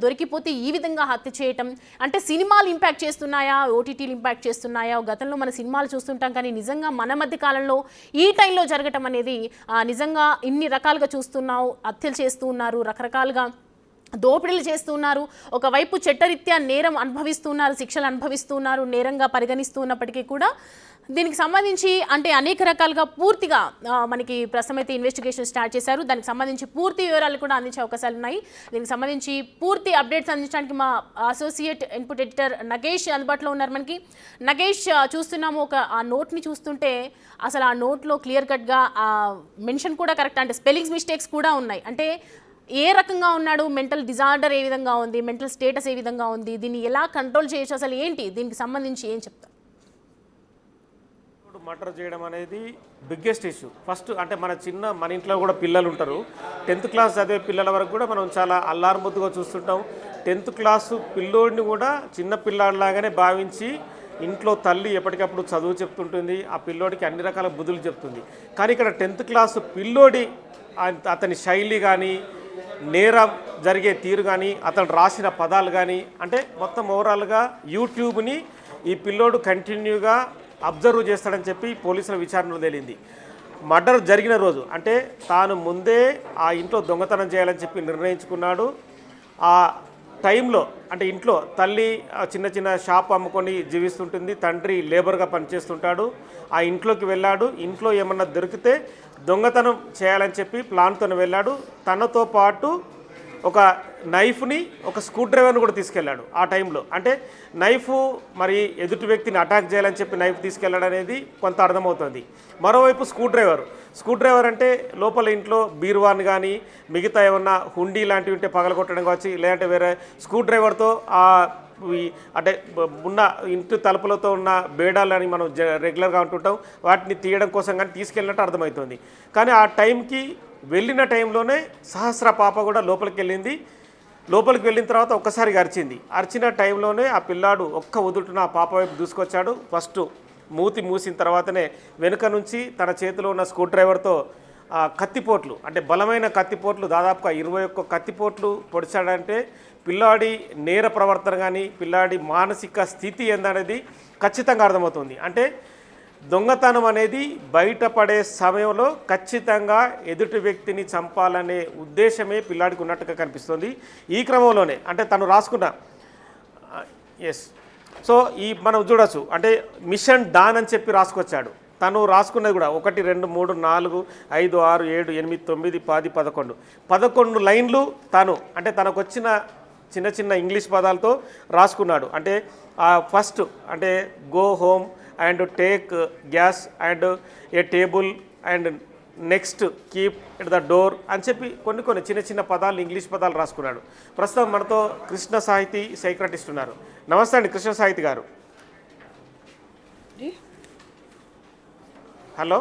దొరికిపోతే ఈ విధంగా హత్య చేయటం అంటే సినిమాలు ఇంపాక్ట్ చేస్తున్నాయా, ఓటీటీలు ఇంపాక్ట్ చేస్తున్నాయా? గతంలో మన సినిమాలు చూస్తుంటాం కానీ నిజంగా మన మధ్య కాలంలో ఈ టైంలో జరగటం అనేది నిజంగా ఇన్ని రకాలుగా చూస్తున్నావు, హత్యలు చేస్తూ ఉన్నారు, రకరకాలుగా దోపిడీలు చేస్తున్నారు. ఒకవైపు చట్టరీత్యా నేరం అనుభవిస్తున్నారు, శిక్షలు అనుభవిస్తున్నారు, నేరంగా పరిగణిస్తున్నప్పటికీ కూడా దీనికి సంబంధించి అంటే అనేక రకాలుగా పూర్తిగా మనకి ప్రస్తుతం అయితే ఇన్వెస్టిగేషన్ స్టార్ట్ చేశారు. దానికి సంబంధించి పూర్తి వివరాలు కూడా అందించే అవకాశాలు ఉన్నాయి. దీనికి సంబంధించి పూర్తి అప్డేట్స్ అందించడానికి మా అసోసియేట్ ఇన్పుట్ ఎడిటర్ నగేష్ అందుబాటులో ఉన్నారు. మనకి నగేష్, చూస్తున్నాము ఒక ఆ నోట్ని చూస్తుంటే అసలు ఆ నోట్లో క్లియర్ కట్గా మెన్షన్ కూడా కరెక్ట్, అంటే స్పెల్లింగ్స్ మిస్టేక్స్ కూడా ఉన్నాయి. అంటే ఏ రకంగా ఉన్నాడు, మెంటల్ డిజార్డర్ ఏ విధంగా ఉంది, మెంటల్ స్టేటస్ ఏ విధంగా ఉంది, దీన్ని ఎలా కంట్రోల్ చేయొచ్చు, అసలు ఏంటి దీనికి సంబంధించి ఏం చెప్తారు? మర్డర్ చేయడం అనేది బిగ్గెస్ట్ ఇష్యూ. ఫస్ట్ అంటే మన ఇంట్లో కూడా పిల్లలు ఉంటారు. 10th క్లాస్ చదివే పిల్లల వరకు కూడా మనం చాలా అల్లారుముద్దుగా చూస్తుంటాం. 10th క్లాసు పిల్లోడిని కూడా చిన్న పిల్లాడిలాగానే భావించి ఇంట్లో తల్లి ఎప్పటికప్పుడు చదువు చెప్తుంటుంది, ఆ పిల్లోడికి అన్ని రకాల బుద్ధులు చెప్తుంది. కానీ ఇక్కడ 10th క్లాసు పిల్లోడి అతని శైలి కానీ, నేరం జరిగే తీరు కానీ, అతను రాసిన పదాలు కానీ, అంటే మొత్తం ఓవరాల్గా యూట్యూబ్ని ఈ పిల్లోడు కంటిన్యూగా అబ్జర్వ్ చేస్తాడని చెప్పి పోలీసుల విచారణలో తేలింది. మర్డర్ జరిగిన రోజు అంటే తాను ముందే ఆ ఇంట్లో దొంగతనం చేయాలని చెప్పి నిర్ణయించుకున్నాడు. ఆ టైంలో అంటే ఇంట్లో తల్లి చిన్న చిన్న షాప్ అమ్ముకొని జీవిస్తుంటుంది, తండ్రి లేబర్గా పనిచేస్తుంటాడు. ఆ ఇంట్లోకి వెళ్ళాడు. ఇంట్లో ఏమన్నా దొరికితే దొంగతనం చేయాలని చెప్పి ప్లాన్తో వెళ్ళాడు. తనతో పాటు ఒక నైఫ్ని, ఒక స్క్రూ డ్రైవర్ని కూడా తీసుకెళ్ళాడు ఆ టైంలో. అంటే నైఫ్ మరి ఎదుటి వ్యక్తిని అటాక్ చేయాలని చెప్పి నైఫ్ తీసుకెళ్ళడం అనేది కొంత అర్థమవుతుంది. మరోవైపు స్క్రూ డ్రైవర్ అంటే లోపల ఇంట్లో బీరువాన్ కానీ మిగతా ఏమన్నా హుండీ లాంటివి ఉంటే పగలగొట్టడం కావచ్చు, లేదంటే వేరే స్క్రూ డ్రైవర్తో అంటే ఉన్న ఇంటి తలుపులతో ఉన్న బేడాలని మనం రెగ్యులర్గా ఉంటుంటాం, వాటిని తీయడం కోసం కానీ తీసుకెళ్ళినట్టు అర్థమవుతుంది. కానీ ఆ టైంకి వెళ్ళిన టైంలోనే సహస్ర పాప కూడా లోపలికి వెళ్ళింది. లోపలికి వెళ్ళిన తర్వాత ఒక్కసారిగా అరిచిన టైంలోనే ఆ పిల్లాడు ఒక్క ఉదుటున ఆ పాప వైపు దూసుకొచ్చాడు. ఫస్ట్ మూతి మూసిన తర్వాతనే వెనుక నుంచి తన చేతిలో ఉన్న స్క్రూ డ్రైవర్తో కత్తిపోట్లు, అంటే బలమైన కత్తిపోట్లు, దాదాపుగా 21 కత్తిపోట్లు పొడిచాడంటే పిల్లాడి నేర ప్రవర్తన కానీ, పిల్లాడి మానసిక స్థితి ఏందనేది ఖచ్చితంగా అర్థమవుతుంది. అంటే దొంగతనం అనేది బయటపడే సమయంలో ఖచ్చితంగా ఎదుటి వ్యక్తిని చంపాలనే ఉద్దేశమే పిల్లాడికి ఉన్నట్టుగా కనిపిస్తుంది. ఈ క్రమంలోనే అంటే తను రాసుకున్న సో మనం చూడొచ్చు, అంటే మిషన్ డాన్ అని చెప్పి రాసుకొచ్చాడు. తను రాసుకున్నది కూడా 1 2 3 4 5 6 7 8 9 10 11 లైన్లు తాను అంటే తనకు వచ్చిన చిన్న చిన్న ఇంగ్లీష్ పదాలతో రాసుకున్నాడు. అంటే ఫస్ట్ అంటే go home and take gas and A table and next keep at the door అని చెప్పి కొన్ని చిన్న చిన్న పదాలు, ఇంగ్లీష్ పదాలు రాసుకున్నాడు. ప్రస్తుతం మనతో కృష్ణ సాహితి సైక్రటిస్ట్ ఉన్నారు. నమస్తే అండి కృష్ణ సాహితి గారు. హలో,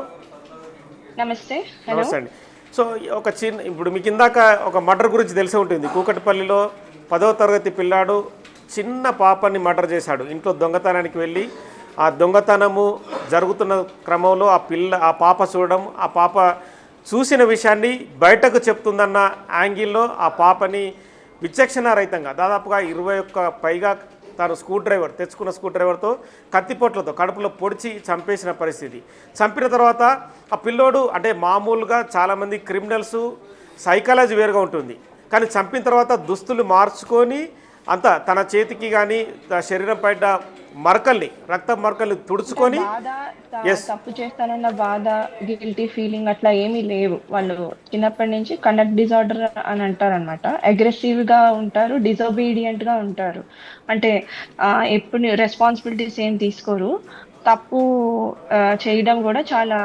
నమస్తే. నమస్తే అండి. సో ఒక చిన్న ఇప్పుడు మీకు ఇందాక ఒక మర్డర్ గురించి తెలిసే ఉంటుంది. కూకట్పల్లిలో 10వ తరగతి పిల్లాడు చిన్న పాపని మర్డర్ చేశాడు. ఇంట్లో దొంగతనానికి వెళ్ళి ఆ దొంగతనము జరుగుతున్న క్రమంలో ఆ పాప చూడడం, ఆ పాప చూసిన విషయాన్ని బయటకు చెప్తుందన్న యాంగిల్లో ఆ పాపని విచక్షణారహితంగా దాదాపుగా 21 పైగా తాను తెచ్చుకున్న స్క్రూ డ్రైవర్తో కత్తిపోట్లతో కడుపులో పొడిచి చంపేసిన పరిస్థితి. చంపిన తర్వాత ఆ పిల్లోడు అంటే మామూలుగా చాలామంది క్రిమినల్స్ సైకాలజీ వేరుగా ఉంటుంది, కానీ చంపిన తర్వాత దుస్తులు మార్చుకొని అంతా తన చేతికి కానీ శరీరం పైన రక్త మరకల్ని తుడుచుకొని తప్పు చేస్తానన్న బాధ, గిల్టీ ఫీలింగ్ అట్లా ఏమీ లేవు. వాళ్ళు చిన్నప్పటి నుంచి కండక్ట్ డిజార్డర్ అని అంటారు అనమాట. అగ్రెసివ్ గా ఉంటారు, డిజోబీడియంట్ గా ఉంటారు. అంటే ఎప్పుడు రెస్పాన్సిబిలిటీస్ ఏం తీసుకోరు. తప్పు చేయడం కూడా చాలా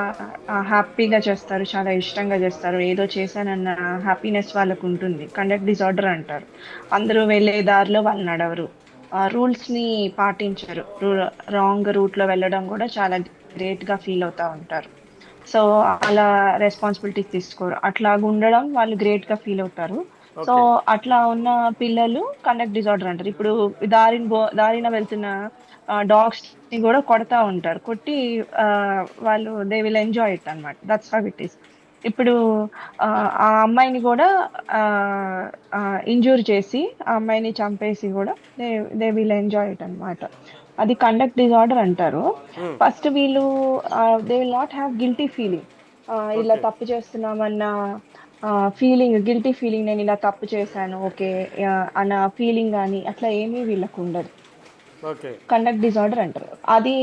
హ్యాపీగా చేస్తారు, చాలా ఇష్టంగా చేస్తారు. ఏదో చేశానన్న హ్యాపీనెస్ వాళ్ళకు ఉంటుంది. కండక్ట్ డిజార్డర్ అంటారు. అందరూ వెళ్ళే దారిలో వాళ్ళు నడవరు, రూల్స్ని పాటించరు, రాంగ్ రూట్లో వెళ్ళడం కూడా చాలా గ్రేట్గా ఫీల్ అవుతూ ఉంటారు. సో అలా రెస్పాన్సిబిలిటీస్ తీసుకోరు. అట్లా ఉండడం వాళ్ళు గ్రేట్గా ఫీల్ అవుతారు. సో అట్లా ఉన్న పిల్లలు కండక్ట్ డిజార్డర్ అంటారు. ఇప్పుడు దారిన వెళ్తున్న డాగ్స్ ని కూడా కొడతా ఉంటారు. కొట్టి వాళ్ళు దే విల్ ఎంజాయ్ ఇట్ అనమాట. That's how it is. ఇప్పుడు ఆ అమ్మాయిని కూడా ఇంజూర్ చేసి ఆ అమ్మాయిని చంపేసి కూడా దే విల్ ఎంజాయ్ ఇట్ అన్నమాట. అది కండక్ట్ డిజార్డర్ అంటారు. ఫస్ట్ వీళ్ళు they will not have guilty feeling. ఇలా ఓకే. తప్పు చేస్తున్నామన్న ఫీలింగ్, గిల్టీ ఫీలింగ్, నేను ఇలా తప్పు చేశాను ఓకే అన్న ఫీలింగ్ కానీ అట్లా ఏమీ వీళ్ళకు ఉండదు. ఓకే. కండక్ట్ డిజార్డర్ అంటారు. అది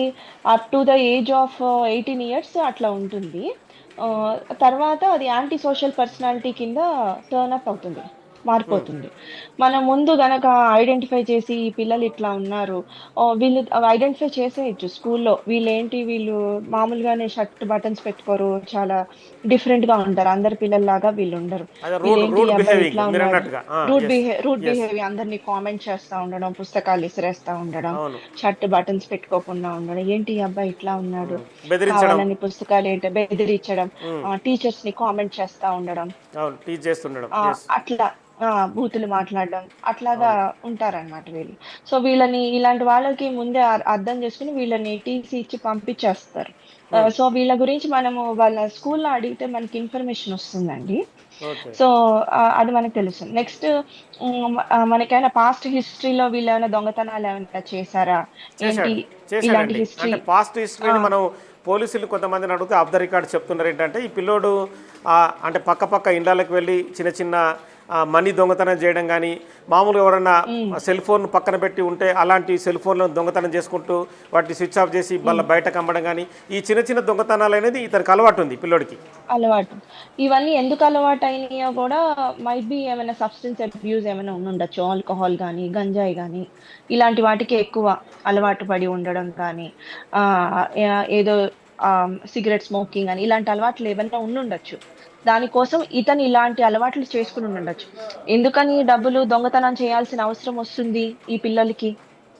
up to the age of 18 years అట్లా ఉంటుంది. తర్వాత అది యాంటీ సోషల్ పర్సనాలిటీ కింద టర్న్ అప్ అవుతుంది, మారిపోతుంది. మనం ముందు గనక ఐడెంటిఫై చేసి ఈ పిల్లలు ఇట్లా ఉన్నారు, వీళ్ళు ఐడెంటిఫై చేసేయచ్చు స్కూల్లో. వీళ్ళు మామూలుగానే షర్ట్ బటన్స్ పెట్టుకోరు, చాలా డిఫరెంట్ గా ఉంటారు, అందరి పిల్లల్లాగా వీళ్ళు ఉండరు. అదే వీళ్ళేంటి రూడ్ ఈ అబ్బాయి బిహేవింగ్ ఇట్లా మీరు ఉన్నాడు, అన్నట్టుగా. Rudeness. బిహేవియర్, అందరినీ కామెంట్ చేస్తా ఉండడం, పుస్తకాలు ఇసిరేస్తా ఉండడం, అవును. షర్ట్ బటన్స్ పెట్టుకోకుండా ఉండడం, ఏంటి ఈ అబ్బాయి ఇట్లా ఉన్నాడు, బెదిరించడం. కావాలని పుస్తకాలు ఏంటో బెదిరించడం, టీచర్స్ ని కామెంట్ చేస్తా ఉండడం, అవును, టీచ్ చేస్తుండడం. ఎస్. అట్లా బూతులు మాట్లాడడం, అట్లాగా ఉంటారన్నమాట వీళ్ళు. సో వీళ్ళని, ఇలాంటి వాళ్ళకి ముందే అర్థం చేసుకుని వీళ్ళని టీసీ ఇచ్చి పంపించేస్తారు. సో వీళ్ళ గురించి మనము వాళ్ళ స్కూల్లో అడిగితే మనకి ఇన్ఫర్మేషన్ వస్తుందండి. ఓకే. సో అది మనకు తెలుసు. నెక్స్ట్ మనకేమైనా పాస్ట్ హిస్టరీలో వీళ్ళు ఏమైనా దొంగతనాలు ఏమైనా చేశారా ఏంటి, చేశాడు. ఇలాంటి చేశాడండి. హిస్టరీ. అంటే పాస్ట్ హిస్టరీని మనం పోలీసులు కొంతమందిని అడిగితే ఆఫ్ ద రికార్డ్ చెప్తున్నారు ఏంటంటే, ఈ పిల్లోడు అంటే పక్క పక్క ఇండ్లకి వెళ్ళి చిన్న చిన్న మనీ దొంగతనం చేయడం కానీ, మామూలుగా ఎవరన్నా సెల్ ఫోన్ పక్కన పెట్టి ఉంటే అలాంటి సెల్ ఫోన్లను దొంగతనం చేసుకుంటూ వాటిని స్విచ్ ఆఫ్ చేసి బయటకు అమ్మడం కానీ, ఈ చిన్న చిన్న దొంగతనాలు అనేది ఇతనికి అలవాటు ఉంది పిల్లోడికి. అలవాటు. ఇవన్నీ ఎందుకు అలవాటయినాయో గూడా మైట్ బి ఏమైనా సబ్‌స్టెన్స్ అబ్యూజ్ ఏమైనా ఉండుండొచ్చు. ఆల్కహాల్ గానీ, గంజాయి గానీ, ఇలాంటి వాటికి ఎక్కువ అలవాటు పడి ఉండడం కానీ, ఏదో సిగరెట్ స్మోకింగ్ అని ఇలాంటి అలవాట్లు ఏవన్నా ఉండుండొచ్చు. దానికోసం ఇతను ఇలాంటి అలవాట్లు చేసుకొని ఉండుండొచ్చు. ఎందుకని డబ్బులు దొంగతనం చేయాల్సిన అవసరం వస్తుంది ఈ పిల్లలకి?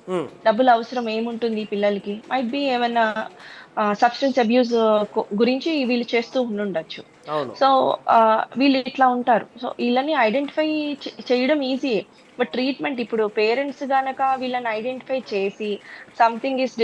ఉమ్, డబ్బులు అవసరం ఏముంటుంది ఈ పిల్లలకి? మైట్ బి ఏమన్నా సబ్‌స్టెన్స్ అబ్యూజ్ గురించి వీళ్ళు చేస్తూ ఉండుండొచ్చు. అవును. సో, వీళ్ళు ఇట్లా ఉంటారు. సో, ఈళ్ళని ఐడెంటిఫై చేయడం ఈజీయే. బట్ ట్రీట్‌మెంట్ ఇప్పుడు పేరెంట్స్ గనక వీళ్ళని ఐడెంటిఫై చేసి సంథింగ్ ఈస్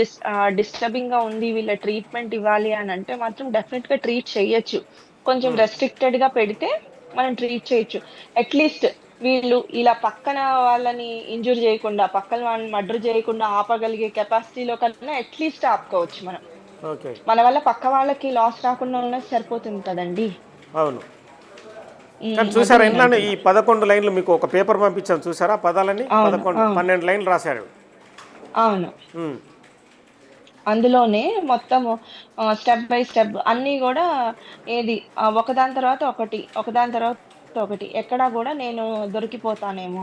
డిస్టర్బింగ్‌గా ఉంది, వీళ్ళ ట్రీట్‌మెంట్ ఇవ్వాలి అనంటే మాత్రం డెఫినిట్‌గా ట్రీట్ చెయ్యొచ్చు. కొంచెం రెస్ట్రిక్టెడ్‌గా పెడితే మనం ట్రీట్ చేయొచ్చు. అట్‌లీస్ట్ వీళ్ళు ఇలా పక్కన వాళ్ళని ఇంజ్యూర్ చేయకుండా, పక్కన వాళ్ళని మర్డర్ చేయకుండా ఆపగలిగే కెపాసిటీలో కన్నా అట్‌లీస్ట్ ఆపుకోవచ్చు మనం. ఓకే. మన వల్ల పక్క వాళ్ళకి లాస్ రాకుండా ఉన్నది సరిపోతుంది కదండీ! అవును. కానీ అది చూసారా ఇంట్లోనే ఈ నేనంటున్నా. 11 లైన్లు మీకు ఒక పేపర్ పంపించాను చూసారా, పదాలని అవును. 11 అవును. 12 లైన్లు రాశాడు. అవును. ఉమ్, అందులోనే మొత్తము స్టెప్ బై స్టెప్ అన్నీ గూడా ఏది ఒకదాని తర్వాత ఒకటి, ఒకదాని తర్వాత ఒకటి, ఎక్కడా గూడా నేను దొరికిపోతానేమో,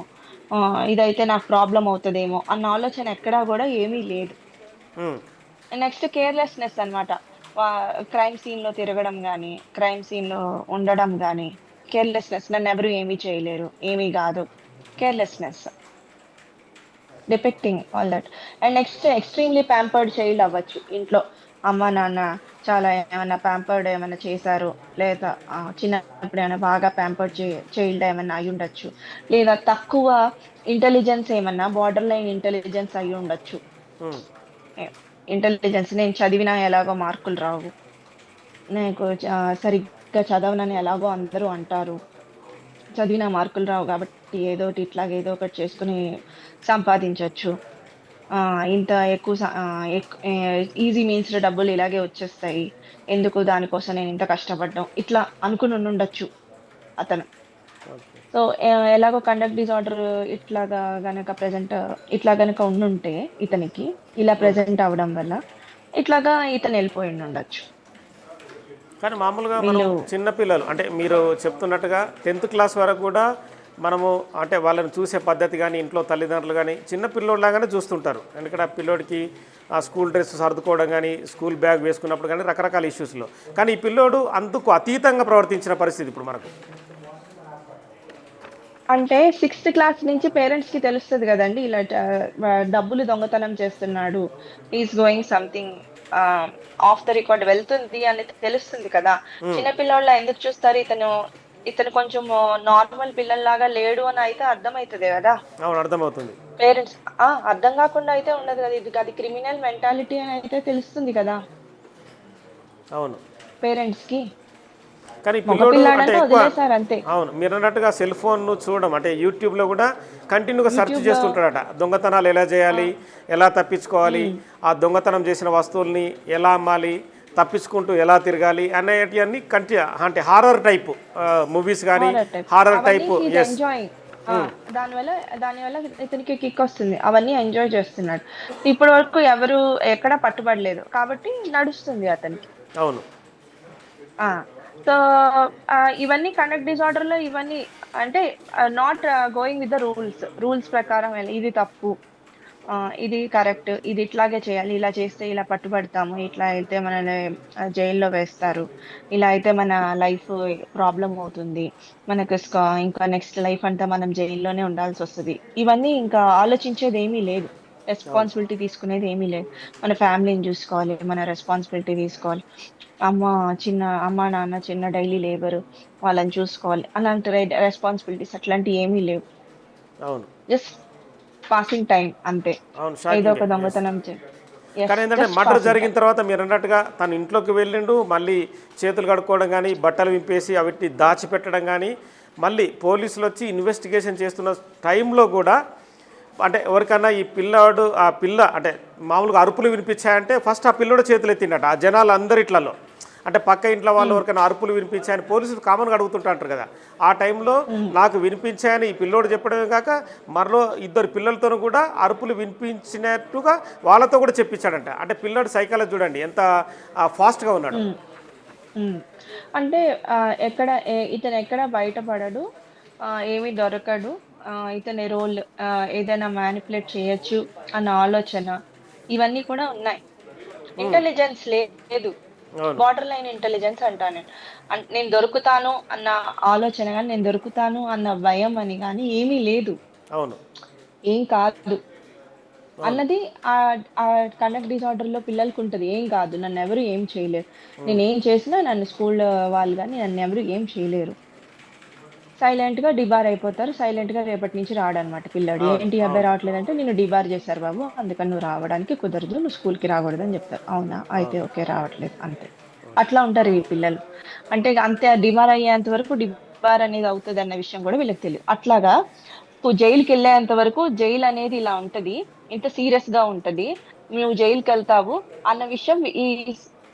ఇదైతే నాకు ప్రాబ్లమ్ అవుతదేమో అన్న ఆలోచన ఎక్కడా గూడా ఏమీ లేదు. ఉమ్, నెక్స్ట్ కేర్‌లెస్‌నెస్ అన్నమాట. క్రైమ్ సీన్‌లో తిరగడం గానీ, క్రైమ్ సీన్‌లో ఉండడం గానీ, కేర్‌లెస్‌నెస్, నన్నెవరు ఏమీ చేయలేరు, ఏమీ గాదు. Carelessness. Depicting all that. And next extremely pampered child అవ్వచ్చు ఇంట్లో. అమ్మ, నాన్న చాలా ఏమన్నా ప్యాంపర్డ్ ఏమన్నా చేశారు, లేదా చిన్నప్పుడు ఏమైనా బాగా ప్యాంపర్డ్ చైల్డ్ ఏమన్నా అయ్యుండొచ్చు. లేదా తక్కువ ఇంటెలిజెన్స్ ఏమన్నా బార్డర్ లైన్ ఇంటెలిజెన్స్ అయ్యుండొచ్చు. ఉమ్, ఇంటెలిజెన్స్, నేను చదివినా ఎలాగో మార్కులు రావు, నాకు సరిగ్గా చదవనని ఎలాగో అందరూ అంటారు, చదివినా మార్కులు రావు కాబట్టి ఏదోటి ఇట్లాగ ఏదో ఒకటి చేసుకొని సంపాదించొచ్చు. ఇంత ఎక్కువ ఈజీ మీన్స్‌లో డబ్బులు ఇలాగే వచ్చేస్తాయి, ఎందుకు దానికోసం నేను ఇంత కష్టపడ్డం, ఇట్లా అనుకుని ఉండుండొచ్చు అతను. ఓకే. సో, ఎలాగో కండక్ట్ డిజార్డర్ ఇట్లాగా గనక ఇట్లా గనక ఉండుంటే ఇతనికి, ఇలా ప్రెజెంట్ అవ్వడం వల్ల ఇట్లాగా ఇతను ఎళ్ళిపోయుండుండొచ్చు. కానీ మామూలుగా మనం వీళ్ళు చిన్నపిల్లలు అంటే మీరు చెప్తున్నట్టుగా 10th క్లాస్ వరకు కూడా మనము అంటే వాళ్ళని చూసే పద్ధతి కానీ ఇంట్లో తల్లిదండ్రులు కానీ చిన్న పిల్లోడిలాగానే చూస్తుంటారు. ఎందుకంటే ఆ పిల్లోడికి ఆ స్కూల్ డ్రెస్ సర్దుకోవడం కానీ, స్కూల్ బ్యాగ్ వేసుకున్నప్పుడు కానీ రకరకాల ఇష్యూస్లో, కానీ ఈ పిల్లోడు అందుకు అతీతంగా ప్రవర్తించిన పరిస్థితి ఇప్పుడు మనకు. అంటే 6th క్లాస్ నుంచి పేరెంట్స్‌కి తెలుస్తది గదండీ! ఇలా డబ్బులు దొంగతనం చేస్తున్నాడు, he is going something of the record వెళ్తుంది అని తెలుస్తుంది కదా! చిన్న పిల్లోడిలా ఎందుకు చూస్తారు? ఇతను కొంచెం నార్మల్ పిల్లల్లాగా లేడు అని అయితే అర్థమైతది గదా! అవును, అర్థమవుతుంది. పేరెంట్స్ అర్థం గాకుండా అయితే ఉండదు గదా! అది క్రిమినల్ మెంటాలిటీ అని అయితే తెలుస్తుంది కదా అవును. పేరెంట్స్‌కి. కానీ మగ పిల్లోడు అంటే పిల్లాడంటే ఎక్కువ వదిలేశారు అంతే. అవును మీరు అన్నట్టుగా సెల్ ఫోన్ చూడడం అంటే యూట్యూబ్లో కూడా కంటిన్యూగా సెర్చ్ యూట్యూబ్ లో చేస్తుంటాడట, దొంగతనాలు ఎలా చేయాలి, ఎలా తప్పించుకోవాలి, ఆ దొంగతనం చేసిన వస్తువుల్ని ఎలా అమ్మాలి, తప్పించుకుంటూ ఎలా తిరగాలి అనేటివన్నీ అంటే హారర్ టైపు మూవీస్ కానీ హారర్ టైప్ హారర్ అవన్నీ టైపు. He's. ఎంజాయింగ్. దానివల్ల దానివల్ల ఇతనికి కిక్ వస్తుంది, అవన్నీ ఎంజాయ్ చేస్తున్నాడు. ఇప్పటి వరకు ఎవరు ఎక్కడ పట్టుబడలేదు కాబట్టి నడుస్తుంది అతనికి. అవును. ఆ సో ఇవన్నీ కండక్ట్ డిజార్డర్ లో ఇవన్నీ అంటే not going with the rules ప్రకారం ఇది తప్పు, ఇది కరెక్ట్, ఇది ఇట్లాగే చేయాలి, ఇలా చేస్తే ఇలా పట్టుబడతాము, ఇట్లా అయితే మనల్ని జైల్లో వేస్తారు, ఇలా అయితే మన లైఫ్ ప్రాబ్లం అవుతుంది, మనకు ఇంకా నెక్స్ట్ లైఫ్ అంతా మనం జైల్లోనే ఉండాల్సి వస్తుంది. ఇవన్నీ ఇంకా ఆలోచించేది ఏమీ లేదు, అవును. రెస్పాన్సిబిలిటీ తీసుకునేది ఏమీ లేదు. మన ఫ్యామిలీని చూసుకోవాలి, మన రెస్పాన్సిబిలిటీ తీసుకోవాలి. అమ్మ అమ్మ నాన్న చిన్న డైలీ లేబర్, వాళ్ళని చూసుకోవాలి, అలాంటి రెస్పాన్సిబిలిటీస్ అట్లాంటివి ఏమీ లేవు. అవును. జస్ట్ పాసింగ్ టైం అంతే. అవును. ఏదో షాకింగ్. ఒక ఎస్. దొంగతనం ఎస్ కానీ ఏంటంటే జస్ట్ మర్డర్ పాసింగ్ జరిగిన టైం. తర్వాత మీరు అన్నట్టుగా తను ఇంట్లోకి వెళ్ళిండు, మళ్ళీ చేతులు కడుక్కోవడం కానీ బట్టలు విప్పేసి అవిటిని దాచిపెట్టడం కానీ, మళ్ళీ పోలీసులు వచ్చి ఇన్వెస్టిగేషన్ చేస్తున్న టైంలో కూడా అంటే ఎవరికన్నా ఈ పిల్లాడు ఆ పిల్ల అంటే మామూలుగా అరుపులు వినిపించాయంటే ఫస్ట్ ఆ పిల్లోడు చేతులు ఎత్తిండట ఆ జనాలు అందరి ఇట్లలో. అంటే పక్క ఇంట్లో వాళ్ళు ఎవరికైనా అరుపులు వినిపించాయని పోలీసులు కామన్గా అడుగుతుంటారు కదా, ఆ టైంలో నాకు వినిపించాయని ఈ పిల్లోడు చెప్పడమే కాక మరో ఇద్దరు పిల్లలతో కూడా అరుపులు వినిపించినట్టుగా వాళ్ళతో కూడా చెప్పించాడంట. అంటే పిల్లోడు సైకాలజీ చూడండి ఎంత ఫాస్ట్గా ఉన్నాడు. అంటే ఎక్కడ ఇతను ఎక్కడ బయటపడడు, ఏమీ దొరకడు, ఇతని రోల్ ఏదైనా మ్యానిపులేట్ చేయొచ్చు అన్న ఆలోచన ఇవన్నీ కూడా ఉన్నాయి. ఇంటెలిజెన్స్ లేదు, అవును. బార్డర్ లైన్ ఇంటెలిజెన్స్ అంటాను నేను. నేను దొరుకుతాను అన్న ఆలోచన కానీ, నేను దొరుకుతాను అన్న భయం అని కానీ ఏమీ లేదు. అవును. ఏం కాదు అవును. అన్నది ఆ ఆ కండక్ట్ డిజార్డర్ లో పిల్లలకి ఉంటది. ఏం కాదు, నన్ను ఎవరు ఏం చేయలేరు, నేను ఏం చేసినా నన్ను స్కూల్ వాళ్ళు కానీ నన్ను ఎవరు ఏం చేయలేరు. సైలెంట్ గా డిబార్ అయిపోతారు, సైలెంట్ గా రేపటి నుంచి రాడనమాట పిల్లాడు. అవును. ఏంటి అబ్బాయి అవును. రావట్లేదంటే, నేను డిబార్ చేశారు బాబు, అందుకని నువ్వు రావడానికి కుదరదు, నువ్వు స్కూల్ కి రాకూడదని చెప్తారు. అవునా, అయితే అవును. ఓకే, రావట్లేదు అంతే. అట్లా ఉంటారు ఈ పిల్లలు. అంటే అంతే, డిబార్ అయ్యేంత వరకు డిబార్ అనేది అవుతుంది అన్న విషయం కూడా వీళ్ళకి తెలియదు. అట్లాగా జైలుకి వెళ్ళేంత వరకు జైలు అనేది ఇలా ఉంటది, ఇంత సీరియస్ గా ఉంటది, నువ్వు జైలుకి వెళ్తావు అన్న విషయం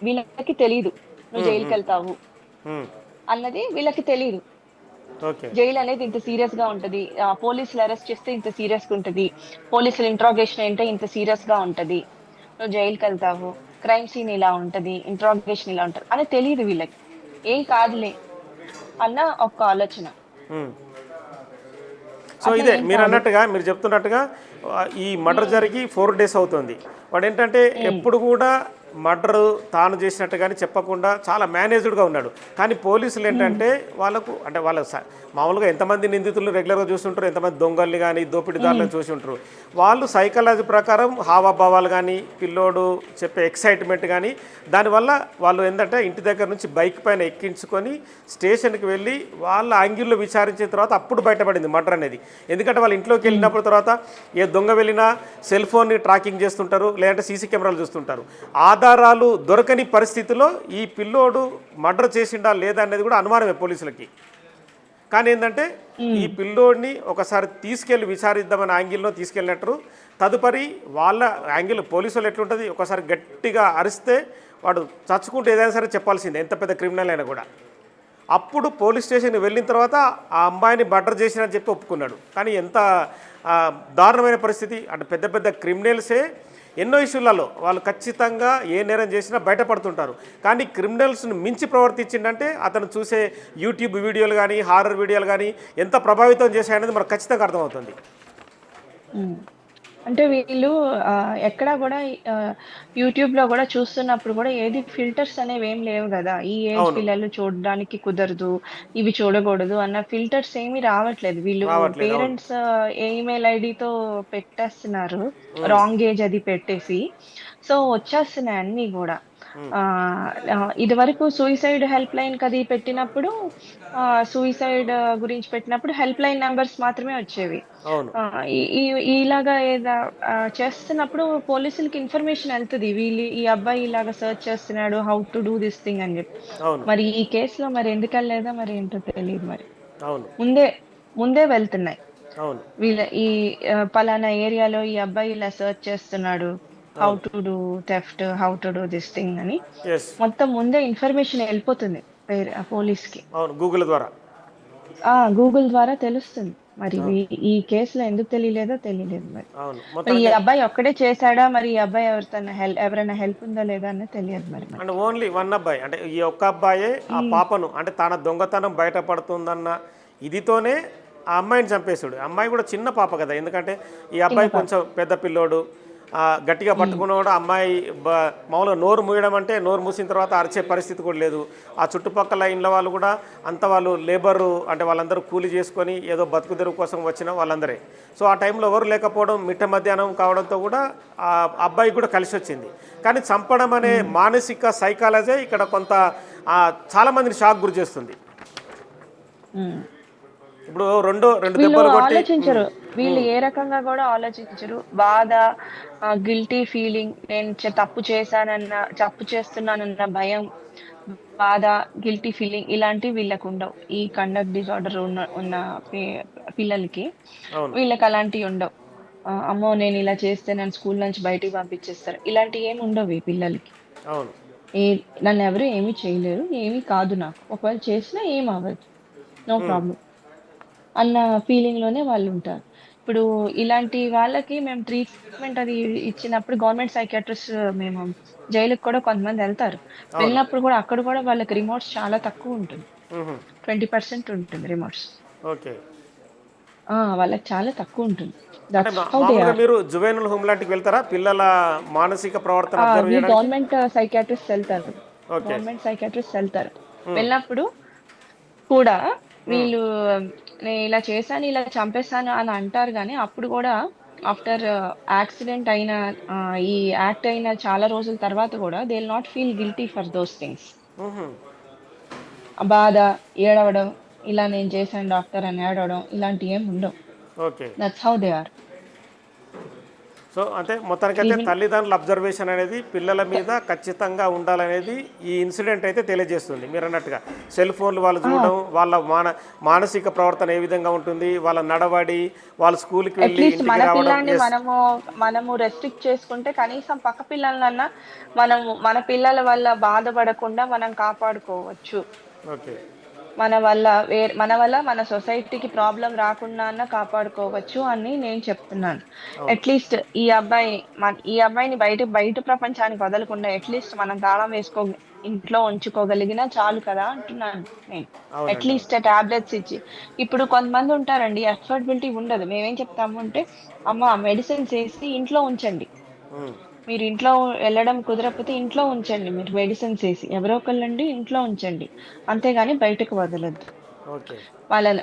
వీళ్ళకి తెలియదు. నువ్వు ఉమ్, జైలుకి ఉమ్, వెళ్తావు ఉమ్. అన్నది వీళ్ళకి తెలియదు. ఓకే. జైలు అనేది ఇంత సీరియస్ గా ఉంటది, పోలీసులు అరెస్ట్ చేస్తే ఇంత సీరియస్ గా ఉంటది, పోలీసులు ఇంట్రాగేషన్ అంటే ఇంత సీరియస్ గా ఉంటది, నువ్వు జైలుకి వెళ్తావు, క్రైమ్ సీన్ ఇలా ఉంటది, ఇంట్రాగేషన్ ఇలా ఉంటది అని తెలియదు వీళ్ళకి. ఏం కాదులే అన్న ఒక ఆలోచన. ఉమ్. సో అట్లా ఇదే ఏం మీరు కాదు. అన్నట్టుగా మీరు చెప్తున్నట్టుగా ఈ మర్డర్ జరిగి 4 days అవుతుంది. వాడు ఏంటంటే ఎప్పుడు కూడా మర్డర్ తాను చేసినట్టు కానీ చెప్పకుండా చాలా మేనేజ్డ్గా ఉన్నాడు. కానీ పోలీసులు ఏంటంటే వాళ్ళకు అంటే మామూలుగా ఎంతమంది నిందితులను రెగ్యులర్గా చూస్తుంటారు, ఎంతమంది దొంగల్ని కానీ దోపిడీదారులను చూసి ఉంటారు. వాళ్ళు సైకాలజీ ప్రకారం హావభావాలు కానీ పిల్లోడు చెప్పే ఎక్సైట్మెంట్ కానీ దానివల్ల వాళ్ళు ఏంటంటే ఇంటి దగ్గర నుంచి బైక్ పైన ఎక్కించుకొని స్టేషన్కి వెళ్ళి వాళ్ళ యాంగిల్లో విచారించిన తర్వాత అప్పుడు బయటపడింది మర్డర్ అనేది. ఎందుకంటే వాళ్ళు ఇంట్లోకి వెళ్ళినప్పుడు తర్వాత ఏ దొంగ వెళ్ళినా సెల్ ఫోన్ని ట్రాకింగ్ చేస్తుంటారు, లేదంటే సీసీ కెమెరాలు చూస్తుంటారు. ఆధారాలు దొరకని పరిస్థితిలో ఈ పిల్లోడు మర్డర్ చేసిండా లేదా అనేది కూడా అనుమానమే పోలీసులకి. కానీ ఏంటంటే ఈ పిల్లోడిని ఒకసారి తీసుకెళ్ళి విచారిద్దామని యాంగిల్లో తీసుకెళ్ళినట్టు తదుపరి వాళ్ళ యాంగిల్ పోలీసు వాళ్ళు ఎట్లుంటుంది, ఒకసారి గట్టిగా అరిస్తే వాడు చచ్చుకుంటే ఏదైనా సరే చెప్పాల్సిందే, ఎంత పెద్ద క్రిమినల్ అయినా కూడా. అప్పుడు పోలీస్ స్టేషన్కి వెళ్ళిన తర్వాత ఆ అమ్మాయిని మర్డర్ చేసినని చెప్పి ఒప్పుకున్నాడు. కానీ ఎంత దారుణమైన పరిస్థితి అంటే పెద్ద పెద్ద క్రిమినల్సే ఎన్నో ఇష్యూలలో వాళ్ళు ఖచ్చితంగా ఏ నేరం చేసినా బయటపడుతుంటారు. కానీ క్రిమినల్స్ను మించి ప్రవర్తించిందంటే అతను చూసే యూట్యూబ్ వీడియోలు కానీ హారర్ వీడియోలు కానీ ఎంత ప్రభావితం చేశాయనేది మనకు ఖచ్చితంగా అర్థమవుతుంది. అంటే వీళ్ళు ఎక్కడా కూడా యూట్యూబ్ లో కూడా చూస్తున్నప్పుడు కూడా ఏది ఫిల్టర్స్ అనేవి ఏం లేవు కదా. ఈ ఏజ్ అవును. పిల్లలు చూడడానికి కుదరదు, ఇవి చూడకూడదు అన్న ఫిల్టర్స్ ఏమీ రావట్లేదు. వీళ్ళు రావట్లేదు. అవును. పేరెంట్స్ ఈమెయిల్ ఐడితో పెట్టేస్తున్నారు, రాంగ్ ఏజ్ అది పెట్టేసి, సో వచ్చేస్తున్నాయి అన్ని కూడా. ఇదివరకు సూసైడ్ హెల్ప్ లైన్ అది పెట్టినప్పుడు సూసైడ్ గురించి పెట్టినప్పుడు హెల్ప్ లైన్ నెంబర్స్ మాత్రమే వచ్చేవి. అవును. ఇలాగా చేస్తున్నప్పుడు పోలీసులకి ఇన్ఫర్మేషన్ వెళ్తుంది, వీళ్ళు ఈ అబ్బాయి ఇలాగా సర్చ్ చేస్తున్నాడు, how to do this thing అని చెప్పి. అవును. మరి ఈ కేసులో మరి ఎందుకు వెళ్ళలేదా మరి ఏంటో తెలియదు. మరి అవును. ముందే ముందే వెళ్తున్నాయి అవును. వీళ్ళ ఈ పలానా ఏరియాలో ఈ అబ్బాయి ఇలా సర్చ్ చేస్తున్నాడు, హౌ అవును. To do theft, how to do this thing అని యెస్. మొత్తం ముందే ఇన్ఫర్మేషన్ వెళ్ళిపోతుంది వేరే పోలీస్కి. అవును. గూగుల్ ద్వారా. గూగుల్ ద్వారా తెలుస్తుంది. మరి అవును. ఈ కేసులో ఎందుకు తెలియలేదో తెలియలేదు. మరి అవును. మరి ఈ మొత్తానికి అబ్బాయి ఒక్కడే చేశాడా, మరి ఈ అబ్బాయి ఎవరైనా హెల్ప్ ఉందా లేదా అని తెలియదు మరి అంటే మనకి. ఓన్లీ వన్ అబ్బాయి, అంటే ఈ ఒక్క అబ్బాయే ఆ పాపను, అంటే తన దొంగతనం బయటపడుతుందన్న ఇదితోనే ఆ అమ్మాయిని చంపేశాడు. అమ్మాయి కూడా చిన్న పాప కదా, ఎందుకంటే ఈ చిన్న అబ్బాయి పాప. కొంచెం పెద్ద పిల్లోడు. గట్టిగా పట్టుకున్నవాడు అమ్మాయి మామూలుగా నోరు మూయడం అంటే నోరు మూసిన తర్వాత అరిచే పరిస్థితి కూడా లేదు. ఆ చుట్టుపక్కల ఇండ్ల వాళ్ళు కూడా అంత వాళ్ళు లేబరు, అంటే వాళ్ళందరూ కూలి చేసుకొని ఏదో బతుకు తెరువు కోసం వచ్చిన వాళ్ళందరే. సో ఆ టైంలో ఎవరు లేకపోవడం, మిట్ట మధ్యాహ్నం కావడంతో కూడా ఆ అబ్బాయి కూడా కలిసి వచ్చింది. కానీ చంపడం అనే మానసిక సైకాలజీ ఇక్కడ కొంత చాలామందిని షాక్ గురి చేస్తుంది. ఉమ్. ఇప్పుడు రెండు వీళ్ళు దెబ్బలు కొట్టి. ఆలోచించరు, వీళ్ళు ఏ రకంగా కూడా ఆలోచించరు. బాధ, గిల్టీ ఫీలింగ్, నేను తప్పు చేస్తున్నానన్న భయం, బాధ, గిల్టీ ఫీలింగ్ ఇలాంటివి వీళ్ళకు ఉండవు. ఈ కండక్ట్ డిజార్డర్ ఉన్న పిల్లలకి అవును. వీళ్ళకి అలాంటివి ఉండవు. అమ్మో నేను ఇలా చేస్తే నన్ను స్కూల్ నుంచి బయటికి పంపించేస్తారు, ఇలాంటివి ఏమి ఉండవు ఈ పిల్లలకి. అవును. ఏ నన్ను ఎవరు ఏమీ చేయలేరు, ఏమీ కాదు, నాకు ఒకవేళ చేసినా ఏం అవ్వదు, నో ప్రాబ్లం అన్న ఫీలింగ్‌లోనే వాళ్ళుంటారు. ఇప్పుడు ఇలాంటి వాళ్ళకి మేము ట్రీట్‌మెంట్ అది ఇచ్చినప్పుడు గవర్నమెంట్ సైకియాట్రిస్ట్, మేము జైలుకి కూడా కొంతమందెళ్తారు. అవును. వెళ్ళినప్పుడు కూడా అక్కడ కూడా వాళ్ళకి రిమోర్స్ చాలా తక్కువుంటుంది. మ్హూ. 20% ఉంటుంది రిమోర్స్. ఓకే. వాళ్ళకి చాలా తక్కువుంటుంది. అంటే దట్స్ హౌ దే మామూలుగా ఆర్. మీరు జువెనల్ హోమ్ లాంటికి వెళ్తారా పిల్లల మానసిక ప్రవర్తన అబ్జర్వ్ వి చేయడానికి? గవర్నమెంట్ సైకియాట్రిస్ట్స్ ఎళ్తారు. ఓకే. గవర్నమెంట్ సైకియాట్రిస్ట్స్ ఎళ్తారు. వెళ్ళినప్పుడు కూడా వీళ్ళు నేను ఇలా చేశాను, ఇలా చంపేసాను అని అంటారు గానీ, అప్పుడు గూడా ఆఫ్టర్ యాక్సిడెంట్ అయిన ఈ యాక్ట్ అయిన చాలా రోజుల తర్వాత గూడా they will not feel guilty for those things. మ్హూ. ఆ బాధ, ఏడవడం, ఇలా నేను చేశాను డాక్టర్ అని ఏడవడం ఇలాంటియేమి ఉండవు. Okay. That's how they are. So అంటే మొత్తానికైతే ఈవెన్ తల్లిదండ్రుల అబ్జర్వేషన్ అనేది పిల్లల మీద ఖచ్చితంగా ఉండాలనేది ఈ ఇన్సిడెంట్ అయితే తెలియజేస్తుంది. మీరు అన్నట్టుగా సెల్ ఫోన్లు వాళ్ళు ఆ! చూడడం, వాళ్ళ మానసిక ప్రవర్తన ఏ విధంగా ఉంటుంది, వాళ్ళ నడవడి, వాళ్ళ స్కూల్కి వెళ్ళి అట్‌లీస్ట్ ఇంటికి మన రావడం. పిల్లాడిని ఎస్. మనము రెస్ట్రిక్ట్ చేసుకుంటే కనీసం పక్క పిల్లలనన్నా మన పిల్లల వల్ల బాధపడకుండా మనం కాపాడుకోవచ్చు. ఓకే. మన వల్ల మన సొసైటీకి ప్రాబ్లమ్ రాకుండా అన్నా కాపాడుకోవచ్చు అని నేను చెప్తున్నాను. అవును. అట్‌లీస్ట్ ఈ అబ్బాయిని బయట ప్రపంచానికి వదలకుండా అట్‌లీస్ట్ మనం తాళం ఇంట్లో ఉంచుకోగలిగినా చాలు కదా అంటున్నాను నేను. అవునండి. అవును. అట్‌లీస్ట్ టాబ్లెట్స్ ఇచ్చి. ఇప్పుడు కొంతమంది ఉంటారండి, అఫోర్డబిలిటీ ఉండదు. మేమేం చెప్తాము అంటే, అమ్మ మెడిసిన్స్ ఏసి ఇంట్లో ఉంచండి. మ్. మీరు ఇంట్లో వెళ్ళడం కుదరకపోతే ఇంట్లో ఉంచండి, మీరు మెడిసిన్స్ ఏసి. ఎవరో ఒకళ్ళండి ఇంట్లో ఉంచండి. అంతేగాని బయటకు వదలొద్దు. ఓకే.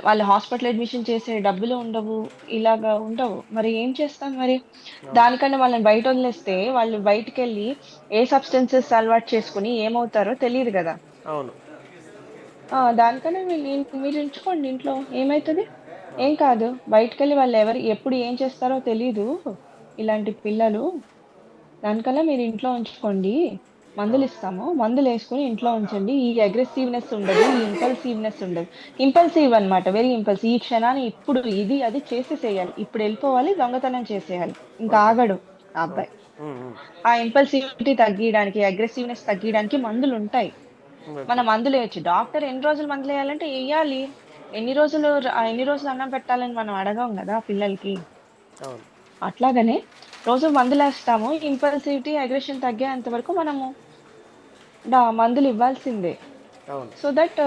వాళ్ళు హాస్పిటల్ అడ్మిషన్ చేసే డబ్బులు ఉండవు, ఇలాగా ఉండవు. మరి ఏం చేస్తాం మరి? అవును. దానికన్నా వాళ్ళని బయట వదిలేస్తే వాళ్ళు బయటికెళ్ళి ఏ సబ్స్టెన్సెస్ అలవాటు చేసుకొని ఏమవుతారో తెలీదు గదా! అవును. దానికన్నా మీరు ఉంచుకోండి ఇంట్లో. ఏమైతది? ఏం అవును. కాదు. బయటికెళ్ళి ఎప్పుడు ఏం చేస్తారో తెలీదు ఇలాంటి పిల్లలు. దానికన్నా మీరు ఇంట్లో ఉంచుకోండి. అవును. మందులిస్తాము. మందులేసుకొని ఇంట్లో ఉంచండి. ఈ అగ్రెసివ్‌నెస్ ఉండదు. ఈ ఇంపల్సివ్‌నెస్ ఉండదు. ఇంపల్సివ్ అన్నమాట. Very impulsive. ఈ క్షణాన ఇప్పుడు ఇది అది చేసేసేయాలి. ఇప్పుడెళ్ళిపోవాలి, దొంగతనం చేసేయాలి. ఇంకా ఓకే. ఆగడు ఆ ఓకే. అబ్బాయి. మ్. మ్. ఆ ఇంపల్సివిటీ తగ్గియడానికి, అగ్రెసివ్‌నెస్ తగ్గియడానికి మందులుంటాయి. ఓకే. మనం మందులేయొచ్చు. డాక్టర్ ఎన్ని రోజులు మందులేయాలంటే ఎయ్యాలి. ఎన్ని రోజులు అన్నం పెట్టాలని మనం అడగం గదా పిల్లలకి. అవును. అట్లాగనే రోజు మందులేస్తాము. ఇంపల్సివిటీ, అగ్రెషన్ తగ్గేంత వరకు మనము మందులివ్వాల్సిందే. అవును. సో దట్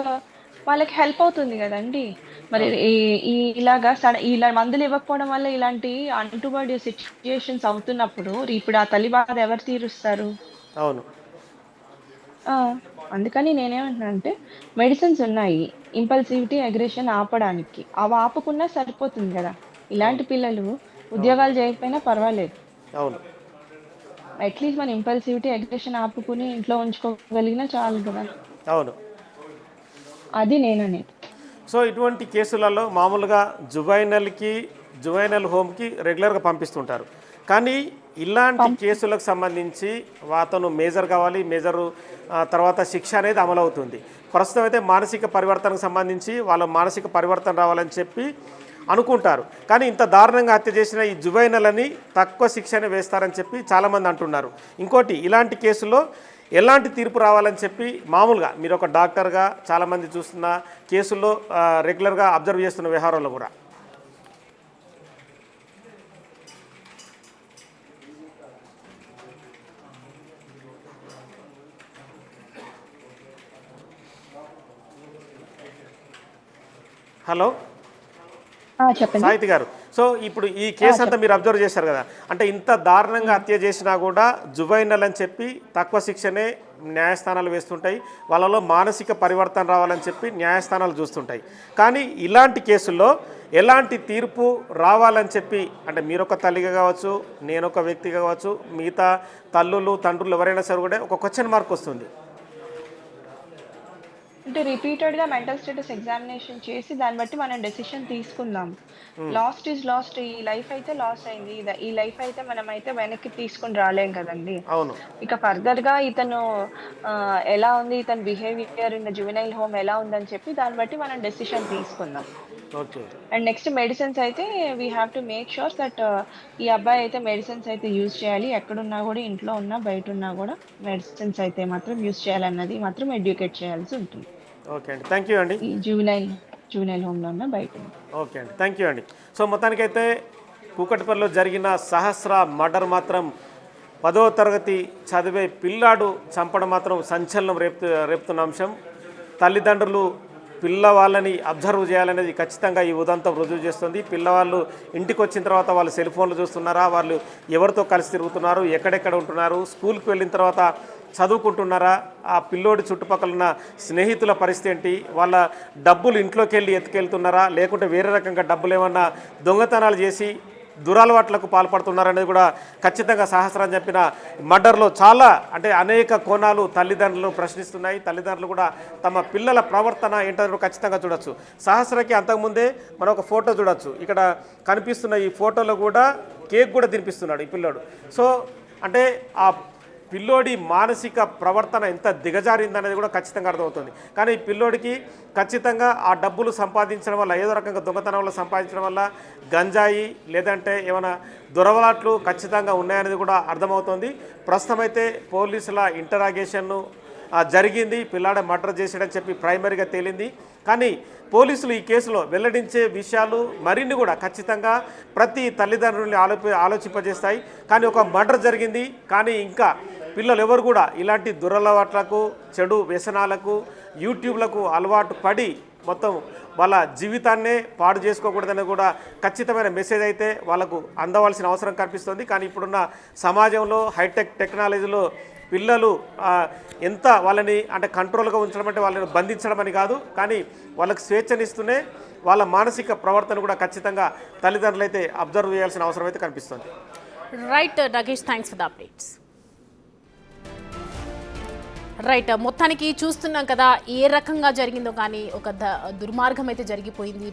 వాళ్ళకి హెల్ప్ అవుతుంది గదండీ! మరి అవును. ఈ ఈ ఇలా మందులివ్వకపోవడం వల్ల ఇలాంటి అంటుబడి సిట్యుయేషన్స్ అవుతున్నప్పుడు ఇప్పుడు ఆ తల్లి బాధ ఎవరు తీరుస్తారు? అవును. ఆ! అందుకని నేనేమంటున్నానంటే మెడిసిన్స్ ఉన్నాయి. ఇంపల్సివిటీ, అగ్రెషన్ ఆపడానికి. అవి ఆపకున్నా సరిపోతుంది గదా! అవును. ఇలాంటి పిల్లలు అవును. ఉద్యోగాలు చేయకపోయినా పర్వాలేదు. అవును. అట్లీస్ట్ మన ఇంపల్సివిటీ అగ్రెషన్ ఆపుకుని ఇంట్లో ఉంచుకోగలిగినా చాలు కదా. అవును. అది నేననేది. సో ఇటువంటి కేసులలో మామూలుగా జువైనల్ హోమ్కి రెగ్యులర్గా పంపిస్తుంటారు. కానీ ఇలాంటి కేసులకు సంబంధించి అతను మేజర్ కావాలి, మేజరు తర్వాత శిక్ష అనేది అమలవుతుంది. ప్రస్తుతం అయితే మానసిక పరివర్తనకు సంబంధించి వాళ్ళ మానసిక పరివర్తన రావాలని చెప్పి అనుకుంటారు. కానీ ఇంత దారుణంగా హత్య చేసిన ఈ జువైనలని తక్కువ శిక్షనే వేస్తారని చెప్పి చాలామంది అంటున్నారు. ఇంకోటి, ఇలాంటి కేసులో ఎలాంటి తీర్పు రావాలని చెప్పి మామూలుగా మీరు ఒక డాక్టర్గా చాలామంది చూస్తున్న కేసుల్లో రెగ్యులర్గా అబ్జర్వ్ చేస్తున్న వ్యవహారంలో కూడా హలో చెప్పండి. సాహితి గారు, సో ఇప్పుడు ఈ కేసు అంతా మీరు అబ్జర్వ్ చేశారు కదా, అంటే ఇంత దారుణంగా హత్య చేసినా కూడా జువైనల్ అని చెప్పి తక్కువ శిక్షనే న్యాయస్థానాలు వేస్తుంటాయి. వాళ్ళలో మానసిక పరివర్తన రావాలని చెప్పి న్యాయస్థానాలు చూస్తుంటాయి. కానీ ఇలాంటి కేసుల్లో ఎలాంటి తీర్పు రావాలని చెప్పి, అంటే మీరొక తల్లిగా కావచ్చు, నేనొక వ్యక్తిగా కావచ్చు, మిగతా తల్లులు తండ్రులు ఎవరైనా సరే కూడా ఒక క్వశ్చన్ మార్క్ వస్తుంది. అంటే రిపీటెడ్గా మెంటల్ స్టేటస్ ఎగ్జామినేషన్ చేసి దాన్ని బట్టి మనం డెసిషన్ తీసుకుందాం. Last is lost. ఈ లైఫ్ అయితే లాస్ అయింది, ఈ లైఫ్ అయితే మనమైతే వెనక్కి తీసుకుని రాలేం కదండి. అవును. ఇక ఫర్దర్గా ఇతను ఎలా ఉంది, ఇతని బిహేవియర్ ఇన్ జువెనైల్ హోమ్ ఎలా ఉందని చెప్పి దాన్ని బట్టి మనం డెసిషన్ తీసుకుందాం. ఓకే. అండ్ నెక్స్ట్ మెడిసిన్స్ అయితే we have to make sure that ఈ అబ్బాయి అయితే మెడిసిన్స్ అయితే యూజ్ చేయాలి. ఎక్కడున్నా కూడా, ఇంట్లో ఉన్నా బయట ఉన్నా కూడా మెడిసిన్స్ అయితే మాత్రం యూజ్ చేయాలన్నది మాత్రం ఎడ్యుకేట్ చేయాల్సి ఉంటుంది. ఓకే అండి, థ్యాంక్ యూ అండి. ఈ జువెనైల్ హోమ్లో ఉన్న బయట. ఓకే అండి, థ్యాంక్ యూ అండి. సో మొత్తానికైతే కూకట్పల్లిలో జరిగిన సహస్ర మర్డర్ మాత్రం 10వ తరగతి చదివే పిల్లాడు చంపడం మాత్రం సంచలనం రేపుతున్న అంశం. తల్లిదండ్రులు పిల్లవాళ్ళని అబ్జర్వ్ చేయాలనేది ఖచ్చితంగా ఈ ఉదంతం రుజువు చేస్తుంది. పిల్లవాళ్ళు ఇంటికి వచ్చిన తర్వాత వాళ్ళు సెల్ ఫోన్లు చూస్తున్నారా, వాళ్ళు ఎవరితో కలిసి తిరుగుతున్నారు, ఎక్కడెక్కడ ఉంటున్నారు, స్కూల్కి వెళ్ళిన తర్వాత చదువుకుంటున్నారా, ఆ పిల్లోడి చుట్టుపక్కల ఉన్న స్నేహితుల పరిస్థితి ఏంటి, వాళ్ళ డబ్బులు ఇంట్లోకి వెళ్ళి ఎత్తుకెళ్తున్నారా, లేకుంటే వేరే రకంగా డబ్బులు ఏమన్నా దొంగతనాలు చేసి దురలవాట్లకు పాల్పడుతున్నారనేది కూడా ఖచ్చితంగా సహస్రం చెప్పిన మర్డర్లో చాలా, అంటే అనేక కోణాలు తల్లిదండ్రులు ప్రశ్నిస్తున్నాయి. తల్లిదండ్రులు కూడా తమ పిల్లల ప్రవర్తన ఏంటో ఖచ్చితంగా చూడొచ్చు. సహస్రకి అంతకుముందే మనం ఒక ఫోటో చూడొచ్చు. ఇక్కడ కనిపిస్తున్న ఈ ఫోటోలో కూడా కేక్ కూడా తినిపిస్తున్నాడు ఈ పిల్లోడు. సో అంటే ఆ పిల్లోడి మానసిక ప్రవర్తన ఎంత దిగజారిందనేది కూడా ఖచ్చితంగా అర్థమవుతుంది. కానీ ఈ పిల్లోడికి ఖచ్చితంగా ఆ డబ్బులు సంపాదించడం వల్ల, ఏదో రకంగా దొంగతనం వల్ల సంపాదించడం వల్ల గంజాయి లేదంటే ఏమైనా దొరవలాట్లు ఖచ్చితంగా ఉన్నాయనేది కూడా అర్థమవుతుంది. ప్రస్తుతం అయితే పోలీసుల ఇంటరాగేషన్ను జరిగింది. పిల్లాడే మర్డర్ చేసాడని చెప్పి ప్రైమరీగా తేలింది. కానీ పోలీసులు ఈ కేసులో వెల్లడించే విషయాలు మరిన్ని కూడా ఖచ్చితంగా ప్రతి తల్లిదండ్రుల్ని ఆలోచింపజేస్తాయి. కానీ ఒక మర్డర్ జరిగింది, కానీ ఇంకా పిల్లలు ఎవరు కూడా ఇలాంటి దురలవాట్లకు, చెడు వ్యసనాలకు, యూట్యూబ్లకు అలవాటు పడి మొత్తం వాళ్ళ జీవితాన్నే పాడు చేసుకోకూడదని కూడా ఖచ్చితమైన మెసేజ్ అయితే వాళ్ళకు అందవలసిన అవసరం కనిపిస్తుంది. కానీ ఇప్పుడున్న సమాజంలో హైటెక్ టెక్నాలజీలో పిల్లలు ఎంత వాళ్ళని అంటే కంట్రోల్గా ఉంచడం అంటే వాళ్ళని బంధించడం అని కాదు, కానీ వాళ్ళకి స్వేచ్ఛనిస్తూనే వాళ్ళ మానసిక ప్రవర్తన కూడా ఖచ్చితంగా తల్లిదండ్రులు అయితే అబ్జర్వ్ చేయాల్సిన అవసరం అయితే కనిపిస్తుంది. Right Nagesh, thanks for the updates. Right, మొత్తానికి చూస్తున్నాం కదా ఏ రకంగా జరిగిందో, కానీ ఒక దుర్మార్గం అయితే జరిగిపోయింది.